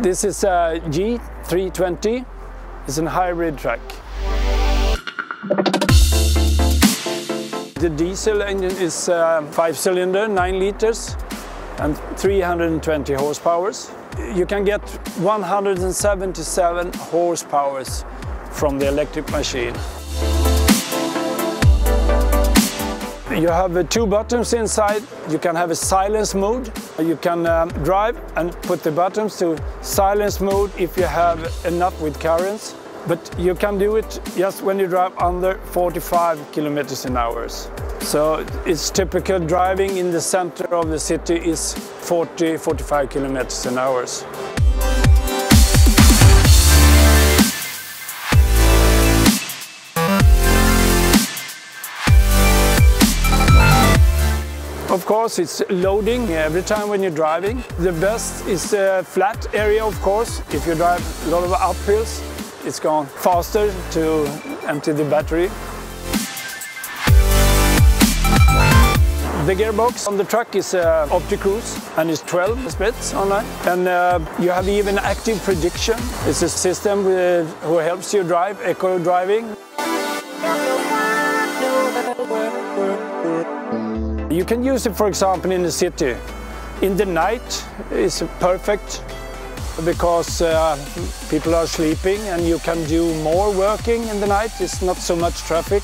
This is a G320. It's a hybrid truck. The diesel engine is 5-cylinder, 9 liters and 320 horsepower. You can get 177 horsepower from the electric machine. You have 2 buttons inside. You can have a silence mode. You can drive and put the buttons to silence mode if you have enough with currents. But you can do it just when you drive under 45 kilometers an hour. So it's typical driving in the center of the city is 40-45 kilometers an hour. Of course, it's loading every time when you're driving. The best is a flat area, of course. If you drive a lot of uphills, it's going faster to empty the battery. The gearbox on the truck is OptiCruise and it's 12 speeds online. And you have even active prediction. It's a system who helps you drive, eco driving. You can use it, for example, in the city. In the night it's perfect because people are sleeping and you can do more working in the night. It's not so much traffic.